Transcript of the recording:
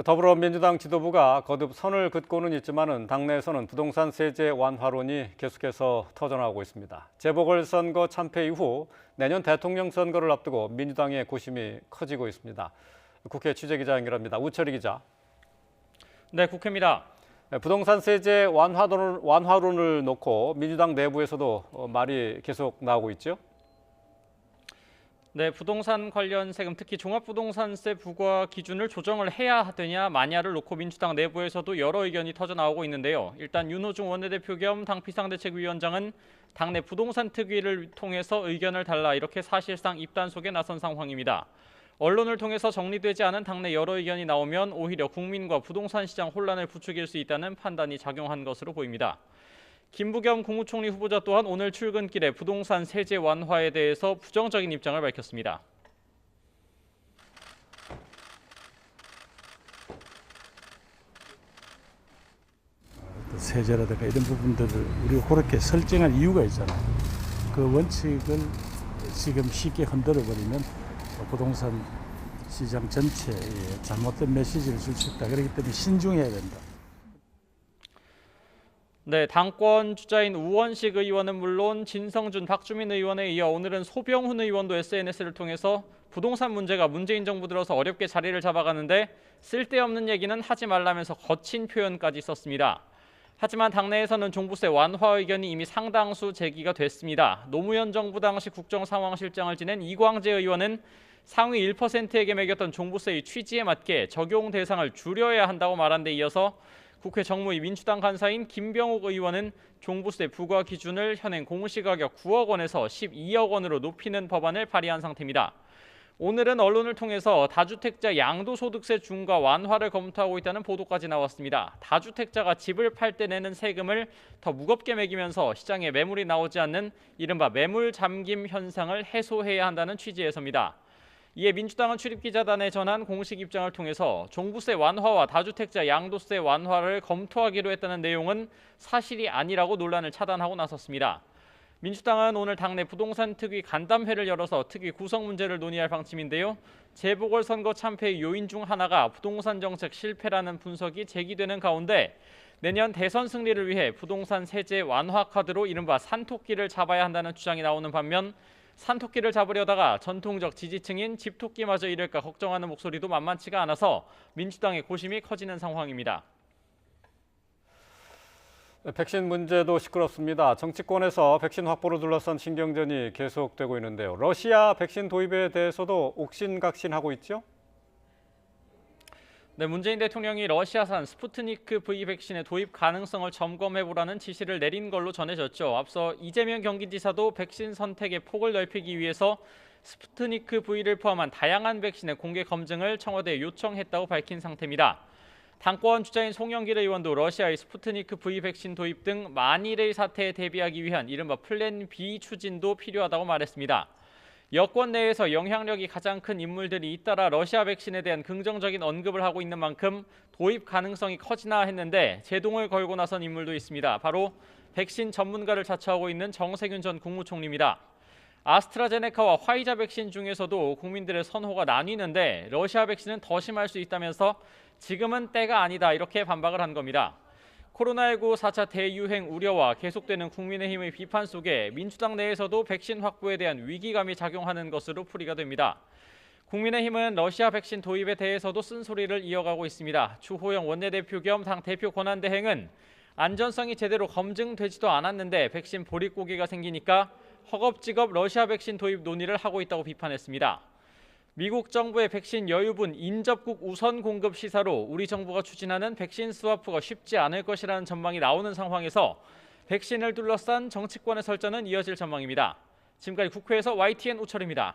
더불어민주당 지도부가 거듭 선을 긋고는 있지만은 당내에서는 부동산 세제 완화론이 계속해서 터져나오고 있습니다. 재보궐선거 참패 이후 내년 대통령 선거를 앞두고 민주당의 고심이 커지고 있습니다. 국회 취재기자 연결합니다. 우철희 기자. 네, 국회입니다. 부동산 세제 완화론을 놓고 민주당 내부에서도 말이 계속 나오고 있죠. 네, 부동산 관련 세금, 특히 종합부동산세 부과 기준을 조정을 해야 되냐 마냐를 놓고 민주당 내부에서도 여러 의견이 터져 나오고 있는데요. 일단 윤호중 원내대표 겸 당 비상대책위원장은 당내 부동산 특위를 통해서 의견을 달라 이렇게 사실상 입단속에 나선 상황입니다. 언론을 통해서 정리되지 않은 당내 여러 의견이 나오면 오히려 국민과 부동산 시장 혼란을 부추길 수 있다는 판단이 작용한 것으로 보입니다. 김부겸 국무총리 후보자 또한 오늘 출근길에 부동산 세제 완화에 대해서 부정적인 입장을 밝혔습니다. 세제라든가 이런 부분들을 우리가 그렇게 설정할 이유가 있잖아요. 그 원칙을 지금 쉽게 흔들어버리면 부동산 시장 전체에 잘못된 메시지를 줄 수 있다. 그렇기 때문에 신중해야 된다. 네, 당권 주자인 우원식 의원은 물론 진성준, 박주민 의원에 이어 오늘은 소병훈 의원도 SNS를 통해서 부동산 문제가 문재인 정부 들어서 어렵게 자리를 잡아가는데 쓸데없는 얘기는 하지 말라면서 거친 표현까지 썼습니다. 하지만 당내에서는 종부세 완화 의견이 이미 상당수 제기가 됐습니다. 노무현 정부 당시 국정상황실장을 지낸 이광재 의원은 상위 1%에게 매겼던 종부세의 취지에 맞게 적용 대상을 줄여야 한다고 말한 데 이어서 국회 정무위 민주당 간사인 김병욱 의원은 종부세 부과 기준을 현행 공시가격 9억 원에서 12억 원으로 높이는 법안을 발의한 상태입니다. 오늘은 언론을 통해서 다주택자 양도소득세 중과 완화를 검토하고 있다는 보도까지 나왔습니다. 다주택자가 집을 팔 때 내는 세금을 더 무겁게 매기면서 시장에 매물이 나오지 않는 이른바 매물 잠김 현상을 해소해야 한다는 취지에서입니다. 이에 민주당은 출입기자단에 전한 공식 입장을 통해서 종부세 완화와 다주택자 양도세 완화를 검토하기로 했다는 내용은 사실이 아니라고 논란을 차단하고 나섰습니다. 민주당은 오늘 당내 부동산 특위 간담회를 열어서 특위 구성 문제를 논의할 방침인데요. 재보궐선거 참패의 요인 중 하나가 부동산 정책 실패라는 분석이 제기되는 가운데 내년 대선 승리를 위해 부동산 세제 완화 카드로 이른바 산토끼를 잡아야 한다는 주장이 나오는 반면 산토끼를 잡으려다가 전통적 지지층인 집토끼마저 잃을까 걱정하는 목소리도 만만치가 않아서 민주당의 고심이 커지는 상황입니다. 백신 문제도 시끄럽습니다. 정치권에서 백신 확보를 둘러싼 신경전이 계속되고 있는데요. 러시아 백신 도입에 대해서도 옥신각신하고 있죠? 네, 문재인 대통령이 러시아산 스푸트니크 V 백신의 도입 가능성을 점검해보라는 지시를 내린 걸로 전해졌죠. 앞서 이재명 경기지사도 백신 선택의 폭을 넓히기 위해서 스푸트니크 V를 포함한 다양한 백신의 공개 검증을 청와대에 요청했다고 밝힌 상태입니다. 당권 주자인 송영길 의원도 러시아의 스푸트니크 V 백신 도입 등 만일의 사태에 대비하기 위한 이른바 플랜 B 추진도 필요하다고 말했습니다. 여권 내에서 영향력이 가장 큰 인물들이 잇따라 러시아 백신에 대한 긍정적인 언급을 하고 있는 만큼 도입 가능성이 커지나 했는데 제동을 걸고 나선 인물도 있습니다. 바로 백신 전문가를 자처하고 있는 정세균 전 국무총리입니다. 아스트라제네카와 화이자 백신 중에서도 국민들의 선호가 나뉘는데 러시아 백신은 더 심할 수 있다면서 지금은 때가 아니다 이렇게 반박을 한 겁니다. 코로나19 4차 대유행 우려와 계속되는 국민의힘의 비판 속에 민주당 내에서도 백신 확보에 대한 위기감이 작용하는 것으로 풀이가 됩니다. 국민의힘은 러시아 백신 도입에 대해서도 쓴소리를 이어가고 있습니다. 주호영 원내대표 겸 당 대표 권한대행은 안전성이 제대로 검증되지도 않았는데 백신 보릿고개가 생기니까 허겁지겁 러시아 백신 도입 논의를 하고 있다고 비판했습니다. 미국 정부의 백신 여유분 인접국 우선 공급 시사로 우리 정부가 추진하는 백신 스와프가 쉽지 않을 것이라는 전망이 나오는 상황에서 백신을 둘러싼 정치권의 설전은 이어질 전망입니다. 지금까지 국회에서 YTN 우철입니다.